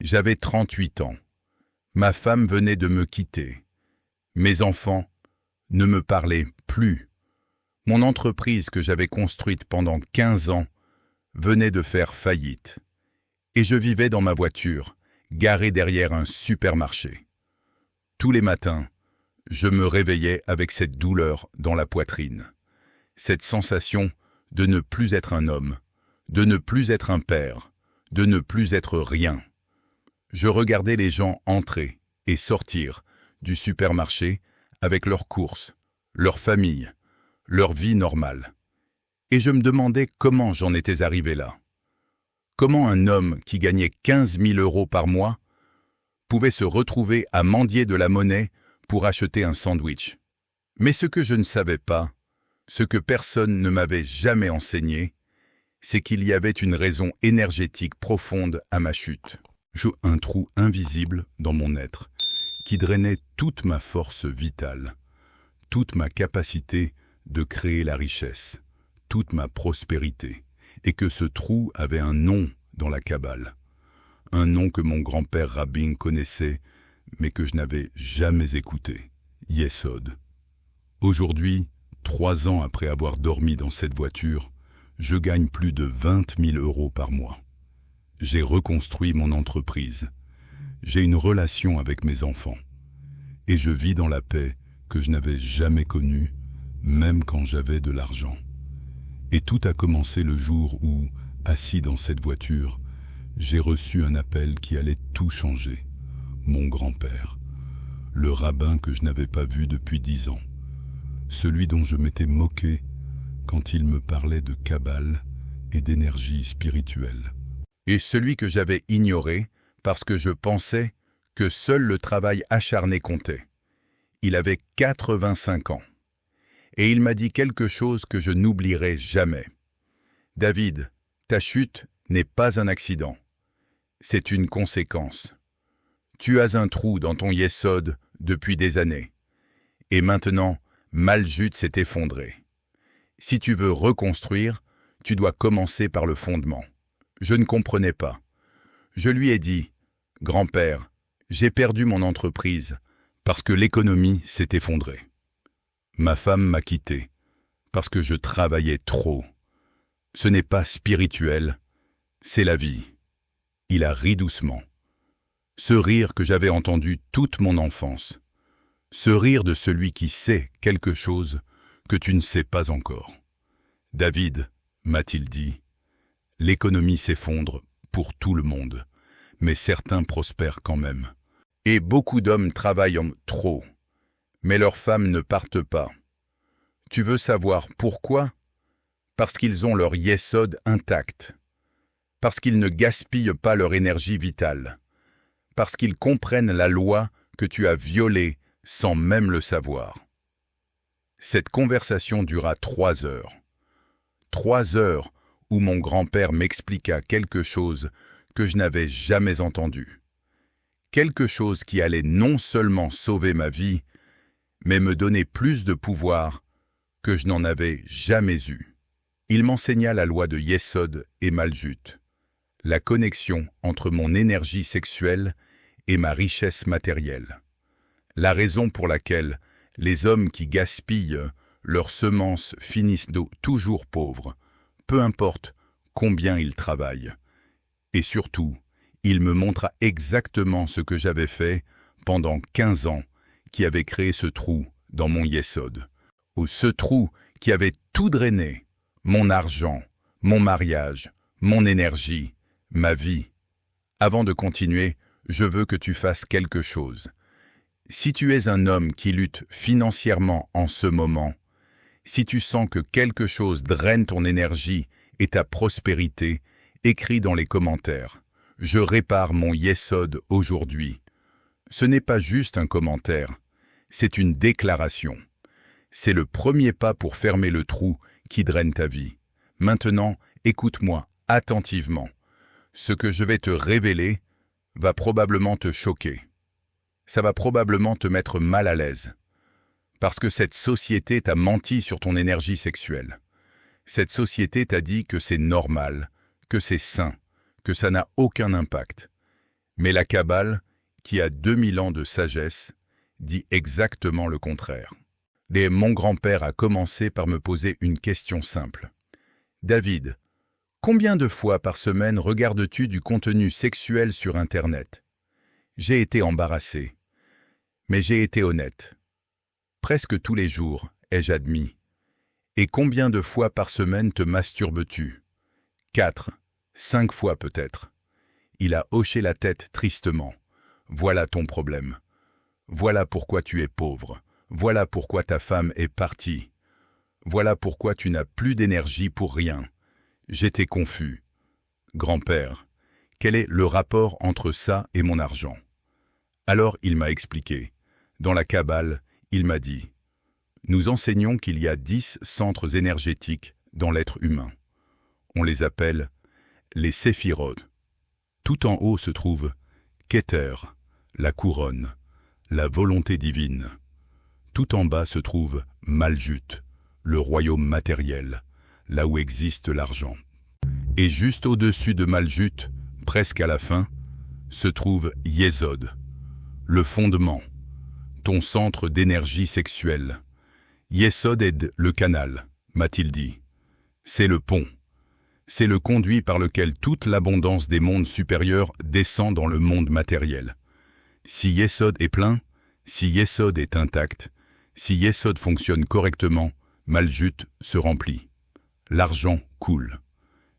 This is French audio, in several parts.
J'avais 38 ans. Ma femme venait de me quitter. Mes enfants ne me parlaient plus. Mon entreprise que j'avais construite pendant 15 ans venait de faire faillite. Et je vivais dans ma voiture, garée derrière un supermarché. Tous les matins, je me réveillais avec cette douleur dans la poitrine. Cette sensation de ne plus être un homme, de ne plus être un père, de ne plus être rien. Je regardais les gens entrer et sortir du supermarché avec leurs courses, leur famille, leur vie normale. Et je me demandais comment j'en étais arrivé là. Comment un homme qui gagnait 15 000 € par mois pouvait se retrouver à mendier de la monnaie pour acheter un sandwich. Mais ce que je ne savais pas, ce que personne ne m'avait jamais enseigné, c'est qu'il y avait une raison énergétique profonde à ma chute. Un trou invisible dans mon être, qui drainait toute ma force vitale, toute ma capacité de créer la richesse, toute ma prospérité, et que ce trou avait un nom dans la Kabbale, un nom que mon grand-père Rabin connaissait, mais que je n'avais jamais écouté, Yesod. Aujourd'hui, 3 ans après avoir dormi dans cette voiture, je gagne plus de 20 000 € par mois. J'ai reconstruit mon entreprise. J'ai une relation avec mes enfants. Et je vis dans la paix que je n'avais jamais connue, même quand j'avais de l'argent. Et tout a commencé le jour où, assis dans cette voiture, j'ai reçu un appel qui allait tout changer. Mon grand-père, le rabbin que je n'avais pas vu depuis 10 ans, celui dont je m'étais moqué quand il me parlait de Kabbale et d'énergie spirituelle. Et celui que j'avais ignoré parce que je pensais que seul le travail acharné comptait. Il avait 85 ans. Et il m'a dit quelque chose que je n'oublierai jamais. David, ta chute n'est pas un accident. C'est une conséquence. Tu as un trou dans ton yesod depuis des années. Et maintenant, Maljut s'est effondré. Si tu veux reconstruire, tu dois commencer par le fondement. Je ne comprenais pas. Je lui ai dit, « Grand-père, j'ai perdu mon entreprise parce que l'économie s'est effondrée. Ma femme m'a quitté parce que je travaillais trop. Ce n'est pas spirituel, c'est la vie. » Il a ri doucement. Ce rire que j'avais entendu toute mon enfance. Ce rire de celui qui sait quelque chose que tu ne sais pas encore. « David, m'a-t-il dit, l'économie s'effondre pour tout le monde, mais certains prospèrent quand même. Et beaucoup d'hommes travaillent trop, mais leurs femmes ne partent pas. Tu veux savoir pourquoi? Parce qu'ils ont leur yesod intact, parce qu'ils ne gaspillent pas leur énergie vitale, parce qu'ils comprennent la loi que tu as violée sans même le savoir. » Cette conversation dura 3 heures. 3 heures où mon grand-père m'expliqua quelque chose que je n'avais jamais entendu. Quelque chose qui allait non seulement sauver ma vie, mais me donner plus de pouvoir que je n'en avais jamais eu. Il m'enseigna la loi de Yesod et Maljut, la connexion entre mon énergie sexuelle et ma richesse matérielle. La raison pour laquelle les hommes qui gaspillent leurs semences finissent toujours pauvres, peu importe combien ils travaillent. Et surtout, il me montra exactement ce que j'avais fait pendant 15 ans qui avait créé ce trou dans mon yesod. Ou ce trou qui avait tout drainé, mon argent, mon mariage, mon énergie, ma vie. Avant de continuer, je veux que tu fasses quelque chose. Si tu es un homme qui lutte financièrement en ce moment, si tu sens que quelque chose draine ton énergie et ta prospérité, écris dans les commentaires. Je répare mon yesod aujourd'hui. Ce n'est pas juste un commentaire, c'est une déclaration. C'est le premier pas pour fermer le trou qui draine ta vie. Maintenant, écoute-moi attentivement. Ce que je vais te révéler va probablement te choquer. Ça va probablement te mettre mal à l'aise. Parce que cette société t'a menti sur ton énergie sexuelle. Cette société t'a dit que c'est normal, que c'est sain, que ça n'a aucun impact. Mais la Kabbale, qui a 2000 ans de sagesse, dit exactement le contraire. Et mon grand-père a commencé par me poser une question simple. « David, combien de fois par semaine regardes-tu du contenu sexuel sur Internet ?» J'ai été embarrassé, mais j'ai été honnête. Presque tous les jours, ai-je admis. Et combien de fois par semaine te masturbes-tu? 4, 5 fois peut-être. Il a hoché la tête tristement. Voilà ton problème. Voilà pourquoi tu es pauvre. Voilà pourquoi ta femme est partie. Voilà pourquoi tu n'as plus d'énergie pour rien. J'étais confus. Grand-père, quel est le rapport entre ça et mon argent? Alors il m'a expliqué. Dans la Kabbale, il m'a dit « Nous enseignons qu'il y a 10 centres énergétiques dans l'être humain. On les appelle les séphirotes. Tout en haut se trouve Keter, la couronne, la volonté divine. Tout en bas se trouve Malchut, le royaume matériel, là où existe l'argent. Et juste au-dessus de Malchut, presque à la fin, se trouve Yesod, le fondement, ton centre d'énergie sexuelle. Yesod est le canal, m'a-t-il dit. C'est le pont. C'est le conduit par lequel toute l'abondance des mondes supérieurs descend dans le monde matériel. Si Yesod est plein, si Yesod est intact, si Yesod fonctionne correctement, Malchut se remplit. L'argent coule.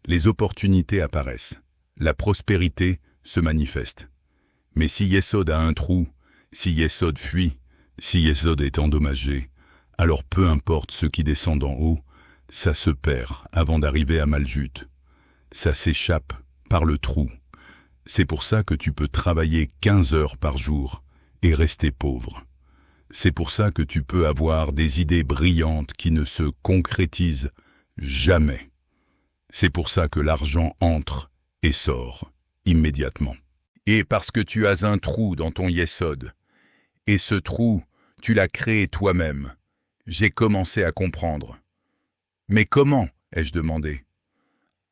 Les opportunités apparaissent. La prospérité se manifeste. Mais si Yesod a un trou, si Yesod fuit, si Yesod est endommagé, alors peu importe ce qui descend d'en haut, ça se perd avant d'arriver à Malchut. Ça s'échappe par le trou. C'est pour ça que tu peux travailler 15 heures par jour et rester pauvre. C'est pour ça que tu peux avoir des idées brillantes qui ne se concrétisent jamais. C'est pour ça que l'argent entre et sort immédiatement. Et parce que tu as un trou dans ton Yesod, et ce trou, tu l'as créé toi-même, j'ai commencé à comprendre. Mais comment, ai-je demandé.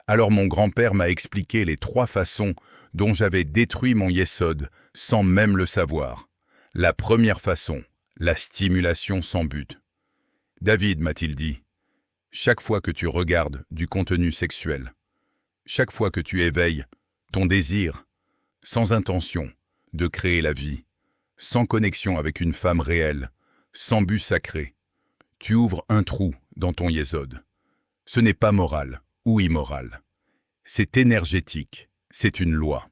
Alors mon grand-père m'a expliqué les 3 façons dont j'avais détruit mon Yesod sans même le savoir. La première façon, la stimulation sans but. David, m'a-t-il dit, chaque fois que tu regardes du contenu sexuel, chaque fois que tu éveilles ton désir, sans intention de créer la vie, sans connexion avec une femme réelle, sans but sacré, tu ouvres un trou dans ton Yesod. Ce n'est pas moral ou immoral. C'est énergétique, c'est une loi.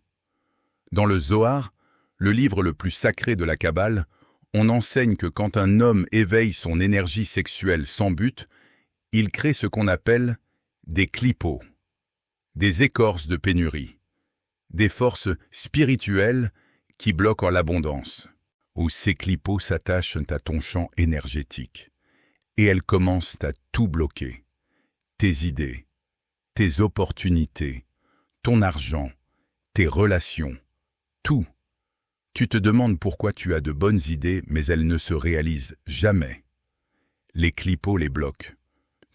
Dans le Zohar, le livre le plus sacré de la Kabbale, on enseigne que quand un homme éveille son énergie sexuelle sans but, il crée ce qu'on appelle des clipos, des écorces de pénurie, des forces spirituelles qui bloquent l'abondance, où ces clipos s'attachent à ton champ énergétique, et elles commencent à tout bloquer. Tes idées, tes opportunités, ton argent, tes relations, tout. Tu te demandes pourquoi tu as de bonnes idées, mais elles ne se réalisent jamais. Les clipos les bloquent.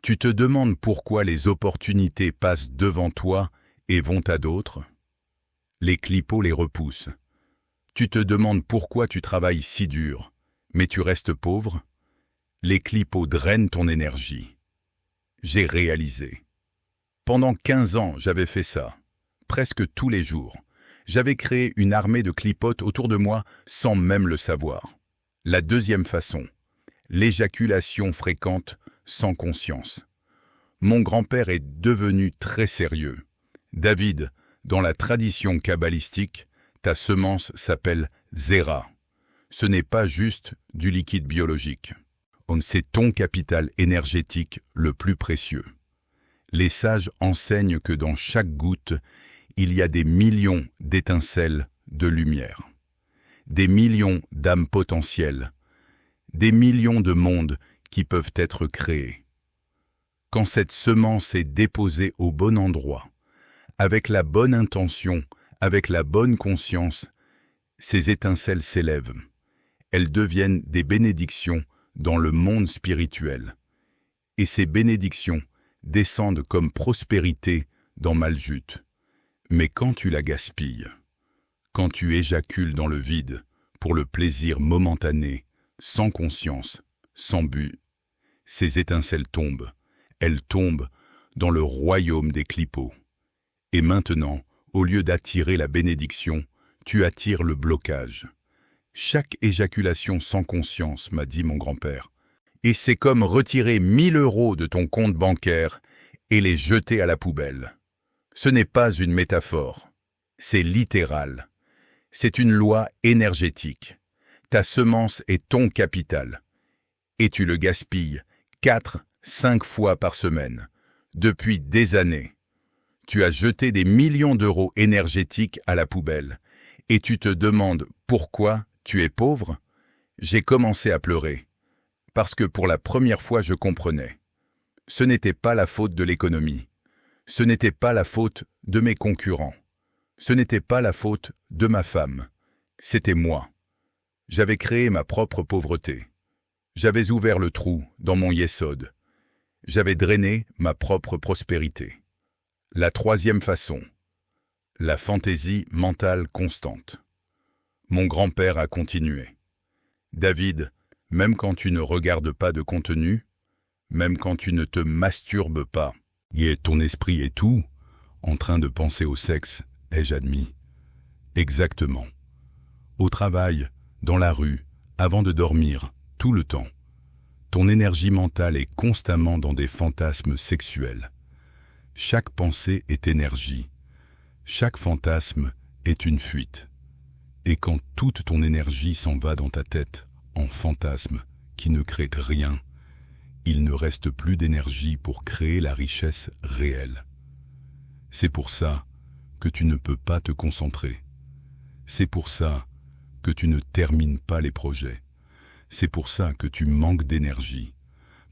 Tu te demandes pourquoi les opportunités passent devant toi et vont à d'autres. Les clipos les repoussent. Tu te demandes pourquoi tu travailles si dur, mais tu restes pauvre. Les clipos drainent ton énergie. J'ai réalisé. Pendant 15 ans, j'avais fait ça, presque tous les jours. J'avais créé une armée de clipotes autour de moi sans même le savoir. La deuxième façon, l'éjaculation fréquente sans conscience. Mon grand-père est devenu très sérieux. David, dans la tradition kabbalistique, ta semence s'appelle Zera. Ce n'est pas juste du liquide biologique. C'est ton capital énergétique le plus précieux. Les sages enseignent que dans chaque goutte, il y a des millions d'étincelles de lumière, des millions d'âmes potentielles, des millions de mondes qui peuvent être créés. Quand cette semence est déposée au bon endroit, avec la bonne intention, avec la bonne conscience, ces étincelles s'élèvent. Elles deviennent des bénédictions dans le monde spirituel. Et ces bénédictions descendent comme prospérité dans Malchut. Mais quand tu la gaspilles, Quand tu éjacules dans le vide, pour le plaisir momentané, sans conscience, sans but, ces étincelles tombent. Elles tombent dans le royaume des clipots. Et maintenant, au lieu d'attirer la bénédiction, tu attires le blocage. Chaque éjaculation sans conscience, m'a dit mon grand-père, et c'est comme retirer 1 000 € de ton compte bancaire et les jeter à la poubelle. Ce n'est pas une métaphore, c'est littéral. C'est une loi énergétique. Ta semence est ton capital. Et tu le gaspilles 4-5 fois par semaine, depuis des années. Tu as jeté des millions d'euros énergétiques à la poubelle. Et tu te demandes pourquoi tu es pauvre? J'ai commencé à pleurer. Parce que pour la première fois je comprenais. Ce n'était pas la faute de l'économie. Ce n'était pas la faute de mes concurrents. Ce n'était pas la faute de ma femme. C'était moi. J'avais créé ma propre pauvreté. J'avais ouvert le trou dans mon yesod. J'avais drainé ma propre prospérité. La troisième façon. La fantaisie mentale constante. Mon grand-père a continué. David, même quand tu ne regardes pas de contenu, même quand tu ne te masturbes pas, ton esprit est tout, en train de penser au sexe, ai-je admis. Exactement. Au travail, dans la rue, avant de dormir, tout le temps. Ton énergie mentale est constamment dans des fantasmes sexuels. Chaque pensée est énergie. Chaque fantasme est une fuite. Et quand toute ton énergie s'en va dans ta tête, en fantasme, qui ne crée rien, il ne reste plus d'énergie pour créer la richesse réelle. C'est pour ça que tu ne peux pas te concentrer. C'est pour ça que tu ne termines pas les projets. C'est pour ça que tu manques d'énergie,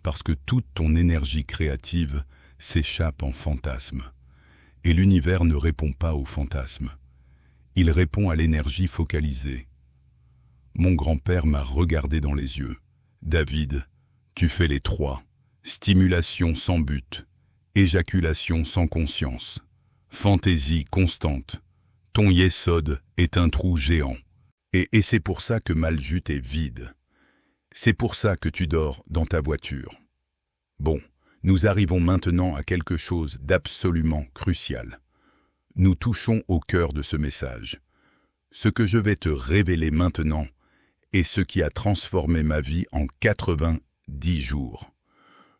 parce que toute ton énergie créative s'échappe en fantasmes. Et l'univers ne répond pas aux fantasmes. Il répond à l'énergie focalisée. Mon grand-père m'a regardé dans les yeux. David, tu fais les 3. Stimulation sans but, éjaculation sans conscience, fantaisie constante. Ton yesod est un trou géant. Et c'est pour ça que Maljut est vide. C'est pour ça que tu dors dans ta voiture. Bon, nous arrivons maintenant à quelque chose d'absolument crucial. Nous touchons au cœur de ce message. Ce que je vais te révéler maintenant est ce qui a transformé ma vie en 90 jours.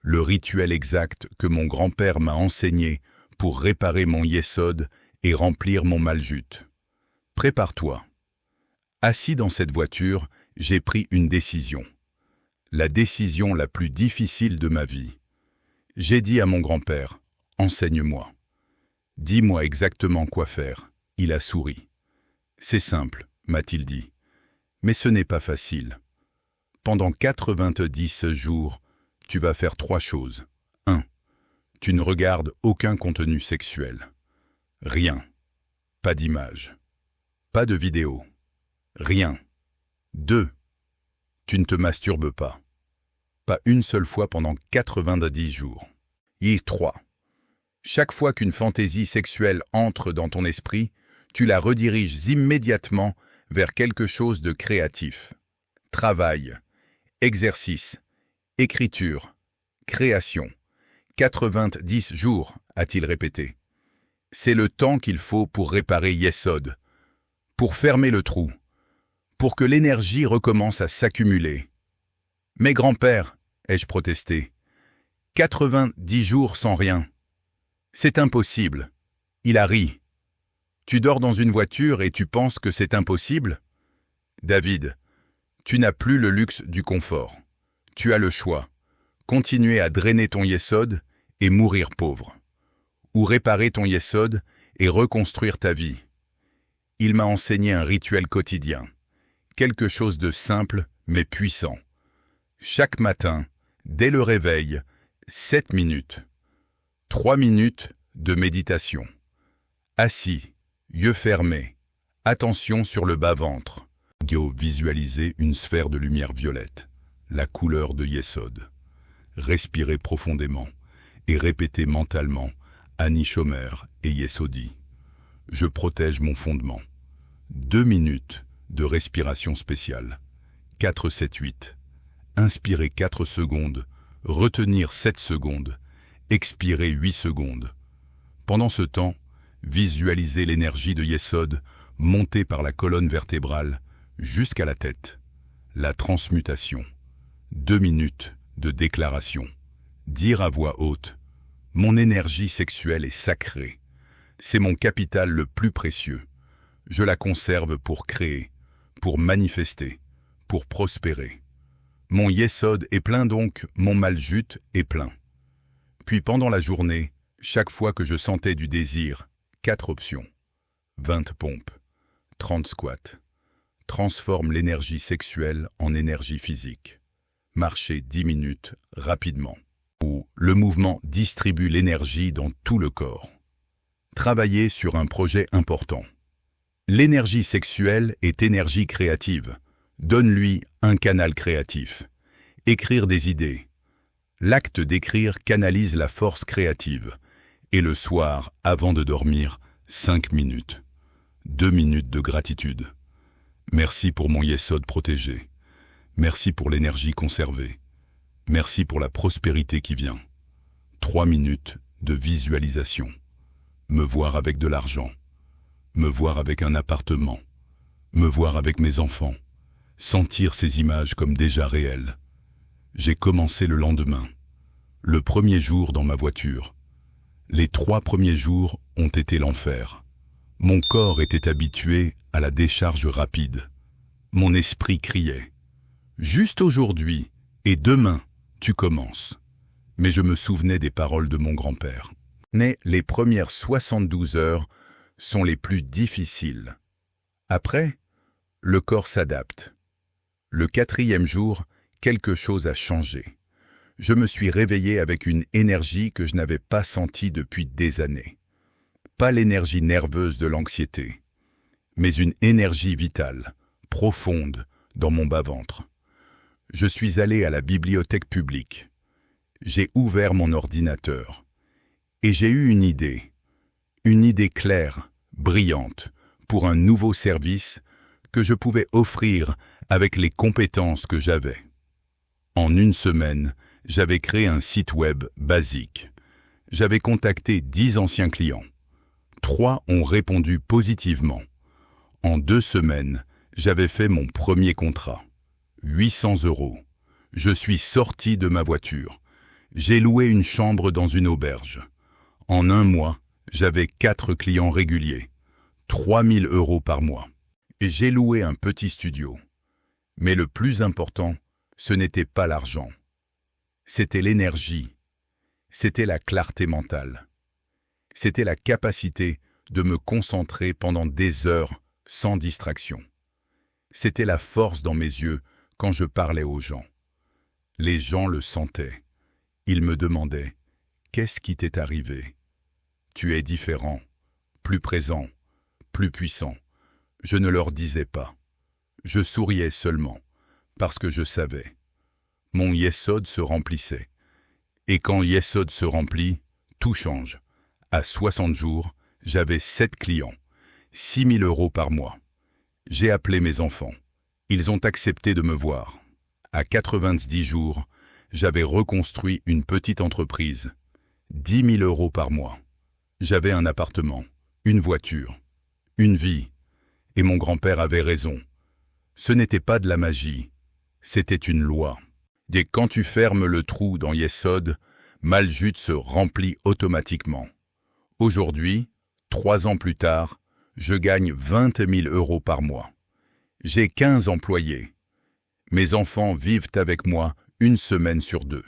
Le rituel exact que mon grand-père m'a enseigné pour réparer mon yesod et remplir mon Maljut. Prépare-toi. Assis dans cette voiture, j'ai pris une décision. La décision la plus difficile de ma vie. J'ai dit à mon grand-père, « Enseigne-moi. Dis-moi exactement quoi faire. » Il a souri. « C'est simple, » m'a-t-il dit. « Mais ce n'est pas facile. Pendant 90 jours, tu vas faire 3 choses. 1. Tu ne regardes aucun contenu sexuel. Rien. Pas d'image. Pas de vidéo. Rien. 2. Tu ne te masturbes pas. Pas une seule fois pendant 90 jours. 3. Chaque fois qu'une fantaisie sexuelle entre dans ton esprit, tu la rediriges immédiatement vers quelque chose de créatif. Travail, exercice, écriture, création. 90 jours, a-t-il répété. C'est le temps qu'il faut pour réparer Yesod, pour fermer le trou, pour que l'énergie recommence à s'accumuler. « Mais grand-père, ai-je protesté, 90 jours sans rien. C'est impossible. » Il a ri. « Tu dors dans une voiture et tu penses que c'est impossible ? David, tu n'as plus le luxe du confort. Tu as le choix. Continuer à drainer ton yesod et mourir pauvre. Ou réparer ton yesod et reconstruire ta vie. » Il m'a enseigné un rituel quotidien. Quelque chose de simple mais puissant. Chaque matin, dès le réveil, 7 minutes. 3 minutes de méditation. Assis, yeux fermés, attention sur le bas-ventre. Visualisez une sphère de lumière violette, la couleur de Yesod. Respirez profondément et répétez mentalement Ani Shomer et Yesodi. Je protège mon fondement. 2 minutes de respiration spéciale. 4-7-8. Inspirez 4 secondes, retenir 7 secondes, expirer 8 secondes. Pendant ce temps, visualisez l'énergie de Yesod monter par la colonne vertébrale jusqu'à la tête. La transmutation. 2 minutes de déclaration. Dire à voix haute: mon énergie sexuelle est sacrée. C'est mon capital le plus précieux. Je la conserve pour créer, pour manifester, pour prospérer. Mon Yesod est plein, donc mon Malchut est plein. Puis pendant la journée, chaque fois que je sentais du désir, 4 options. 20 pompes, 30 squats. Transforme l'énergie sexuelle en énergie physique. Marcher 10 minutes rapidement. Ou le mouvement distribue l'énergie dans tout le corps. Travailler sur un projet important. L'énergie sexuelle est énergie créative. Donne-lui un canal créatif. Écrire des idées. L'acte d'écrire canalise la force créative. Et le soir, avant de dormir, 5 minutes. 2 minutes de gratitude. Merci pour mon Yesod protégé. Merci pour l'énergie conservée. Merci pour la prospérité qui vient. 3 minutes de visualisation. Me voir avec de l'argent. Me voir avec un appartement. Me voir avec mes enfants. Sentir ces images comme déjà réelles. J'ai commencé le lendemain. Le premier jour dans ma voiture. Les 3 premiers jours ont été l'enfer. Mon corps était habitué à la décharge rapide. Mon esprit criait: juste aujourd'hui et demain, tu commences. Mais je me souvenais des paroles de mon grand-père. Mais les premières 72 heures sont les plus difficiles. Après, le corps s'adapte. Le 4e jour, quelque chose a changé. Je me suis réveillé avec une énergie que je n'avais pas sentie depuis des années. Pas l'énergie nerveuse de l'anxiété, mais une énergie vitale, profonde, dans mon bas-ventre. Je suis allé à la bibliothèque publique. J'ai ouvert mon ordinateur. Et j'ai eu une idée claire, brillante, pour un nouveau service que je pouvais offrir avec les compétences que j'avais. En une semaine, j'avais créé un site web basique. J'avais contacté 10 anciens clients. 3 ont répondu positivement. En 2 semaines, j'avais fait mon premier contrat. 800 €. Je suis sorti de ma voiture. J'ai loué une chambre dans une auberge. En 1 mois, j'avais 4 clients réguliers. 3 000 € par mois. Et j'ai loué un petit studio. Mais le plus important, ce n'était pas l'argent. C'était l'énergie. C'était la clarté mentale. C'était la capacité de me concentrer pendant des heures sans distraction. C'était la force dans mes yeux quand je parlais aux gens. Les gens le sentaient. Ils me demandaient: qu'est-ce qui t'est arrivé? Tu es différent, plus présent, plus puissant. Je ne leur disais pas. Je souriais seulement, parce que je savais. Mon Yesod se remplissait. Et quand Yesod se remplit, tout change. À 60 jours, j'avais 7 clients, 6 000 € par mois. J'ai appelé mes enfants. Ils ont accepté de me voir. À 90 jours, j'avais reconstruit une petite entreprise. 10 000 € par mois. J'avais un appartement, une voiture, une vie. Et mon grand-père avait raison. Ce n'était pas de la magie, c'était une loi. Dès que quand tu fermes le trou dans Yesod, Malchut se remplit automatiquement. Aujourd'hui, 3 ans plus tard, je gagne 20 000 € par mois. J'ai 15 employés. Mes enfants vivent avec moi 1 semaine sur 2.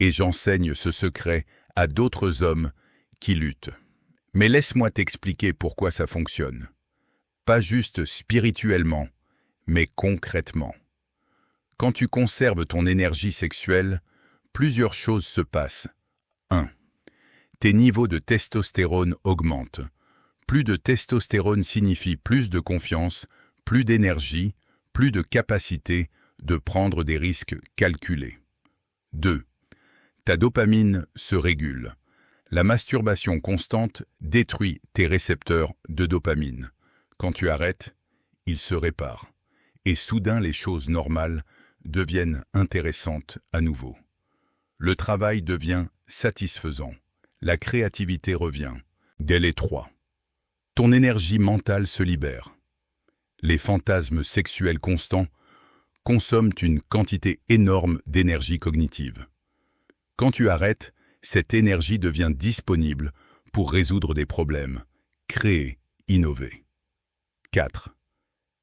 Et j'enseigne ce secret à d'autres hommes qui luttent. Mais laisse-moi t'expliquer pourquoi ça fonctionne. Pas juste spirituellement, mais concrètement. Quand tu conserves ton énergie sexuelle, plusieurs choses se passent. 1. Tes niveaux de testostérone augmentent. Plus de testostérone signifie plus de confiance, plus d'énergie, plus de capacité de prendre des risques calculés. 2. Ta dopamine se régule. La masturbation constante détruit tes récepteurs de dopamine. Quand tu arrêtes, il se répare. Et soudain, les choses normales deviennent intéressantes à nouveau. Le travail devient satisfaisant. La créativité revient. Dès les 3. Ton énergie mentale se libère. Les fantasmes sexuels constants consomment une quantité énorme d'énergie cognitive. Quand tu arrêtes, cette énergie devient disponible pour résoudre des problèmes, créer, innover. 4.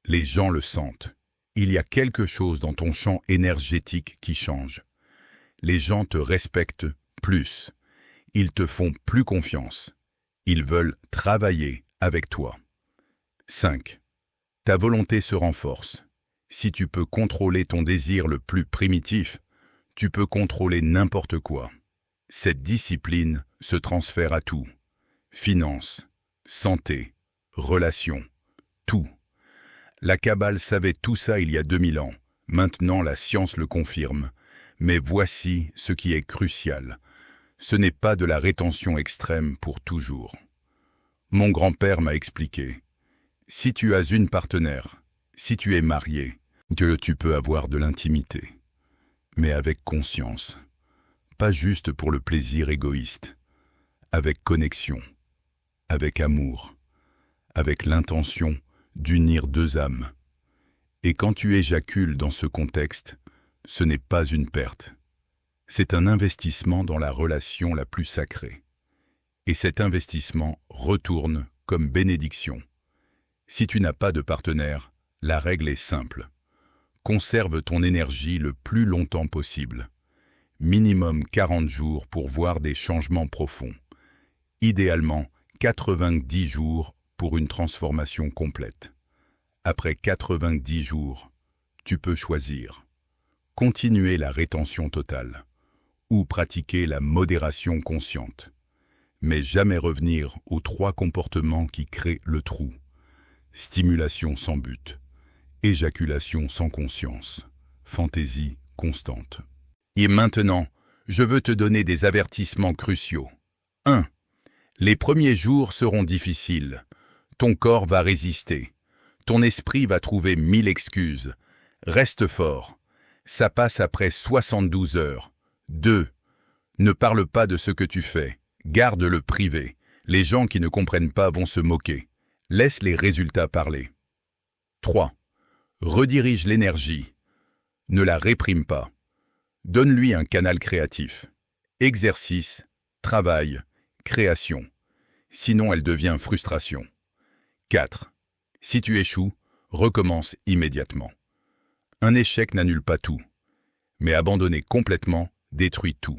Les gens le sentent. Il y a quelque chose dans ton champ énergétique qui change. Les gens te respectent plus. Ils te font plus confiance. Ils veulent travailler avec toi. 5. Ta volonté se renforce. Si tu peux contrôler ton désir le plus primitif, tu peux contrôler n'importe quoi. Cette discipline se transfère à tout. Finances, santé, relations, tout. La Kabbale savait tout ça il y a 2000 ans. Maintenant, la science le confirme. Mais voici ce qui est crucial. Ce n'est pas de la rétention extrême pour toujours. Mon grand-père m'a expliqué. Si tu as une partenaire, si tu es marié, que tu peux avoir de l'intimité. Mais avec conscience. Pas juste pour le plaisir égoïste. Avec connexion. Avec amour. Avec l'intention d'unir deux âmes. Et quand tu éjacules dans ce contexte, ce n'est pas une perte. C'est un investissement dans la relation la plus sacrée. Et cet investissement retourne comme bénédiction. Si tu n'as pas de partenaire, la règle est simple. Conserve ton énergie le plus longtemps possible. Minimum 40 jours pour voir des changements profonds. Idéalement, 90 jours pour une transformation complète. Après 90 jours, tu peux choisir. Continuer la rétention totale ou pratiquer la modération consciente. Mais jamais revenir aux 3 comportements qui créent le trou. Stimulation sans but, éjaculation sans conscience, fantaisie constante. Et maintenant, je veux te donner des avertissements cruciaux. 1. Les premiers jours seront difficiles. Ton corps va résister. Ton esprit va trouver 1000 excuses. Reste fort. Ça passe après 72 heures. 2. Ne parle pas de ce que tu fais. Garde-le privé. Les gens qui ne comprennent pas vont se moquer. Laisse les résultats parler. 3. Redirige l'énergie. Ne la réprime pas. Donne-lui un canal créatif. Exercice, travail, création. Sinon elle devient frustration. 4. Si tu échoues, recommence immédiatement. Un échec n'annule pas tout, mais abandonner complètement détruit tout.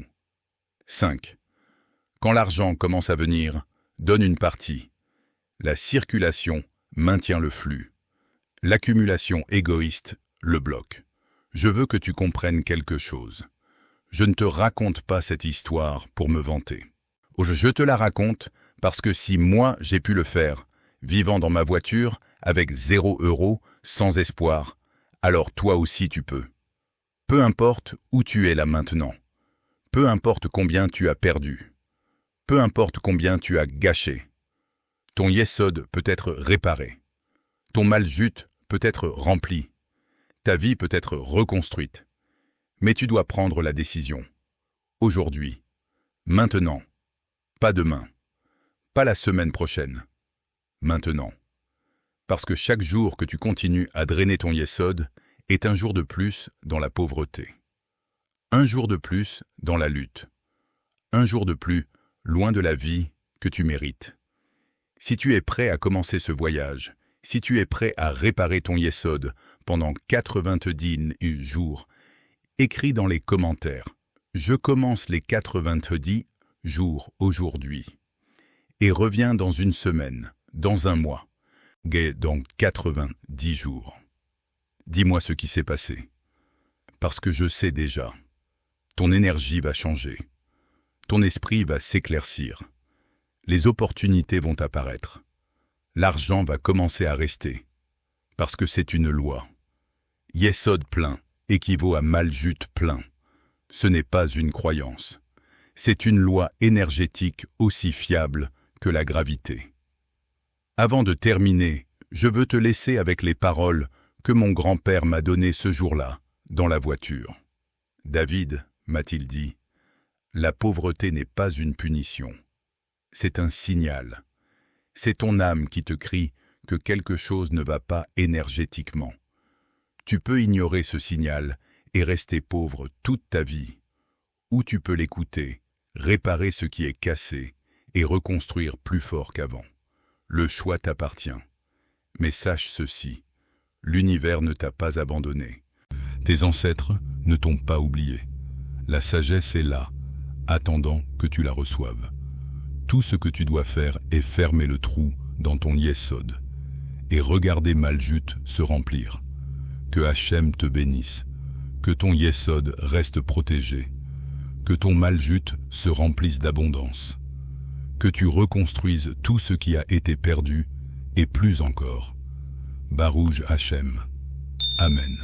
5. Quand l'argent commence à venir, donne une partie. La circulation maintient le flux. L'accumulation égoïste le bloque. Je veux que tu comprennes quelque chose. Je ne te raconte pas cette histoire pour me vanter. Je te la raconte parce que si moi j'ai pu le faire, vivant dans ma voiture, avec 0 €, sans espoir, alors toi aussi tu peux. Peu importe où tu es là maintenant. Peu importe combien tu as perdu. Peu importe combien tu as gâché. Ton yesod peut être réparé. Ton mal-jute peut être rempli. Ta vie peut être reconstruite. Mais tu dois prendre la décision. Aujourd'hui. Maintenant. Pas demain. Pas la semaine prochaine. Maintenant. Parce que chaque jour que tu continues à drainer ton yesod est un jour de plus dans la pauvreté. Un jour de plus dans la lutte. Un jour de plus loin de la vie que tu mérites. Si tu es prêt à commencer ce voyage, si tu es prêt à réparer ton yesod pendant 90 jours, écris dans les commentaires « Je commence les 90 jours aujourd'hui » et reviens dans une semaine, dans un mois, dans 90 jours. Dis-moi ce qui s'est passé, parce que je sais déjà. Ton énergie va changer, ton esprit va s'éclaircir, les opportunités vont apparaître, l'argent va commencer à rester, parce que c'est une loi. Yesod plein équivaut à mal-jute plein. Ce n'est pas une croyance. C'est une loi énergétique aussi fiable que la gravité. Avant de terminer, je veux te laisser avec les paroles que mon grand-père m'a données ce jour-là, dans la voiture. David, m'a-t-il dit, la pauvreté n'est pas une punition. C'est un signal. C'est ton âme qui te crie que quelque chose ne va pas énergétiquement. Tu peux ignorer ce signal et rester pauvre toute ta vie. Ou tu peux l'écouter, réparer ce qui est cassé et reconstruire plus fort qu'avant. Le choix t'appartient. Mais sache ceci, l'univers ne t'a pas abandonné. Tes ancêtres ne t'ont pas oublié. La sagesse est là, attendant que tu la reçoives. Tout ce que tu dois faire est fermer le trou dans ton yesod et regarder Malchut se remplir. Que Hachem te bénisse, que ton yesod reste protégé, que ton Malchut se remplisse d'abondance, que tu reconstruises tout ce qui a été perdu et plus encore. Baruch Hachem. Amen.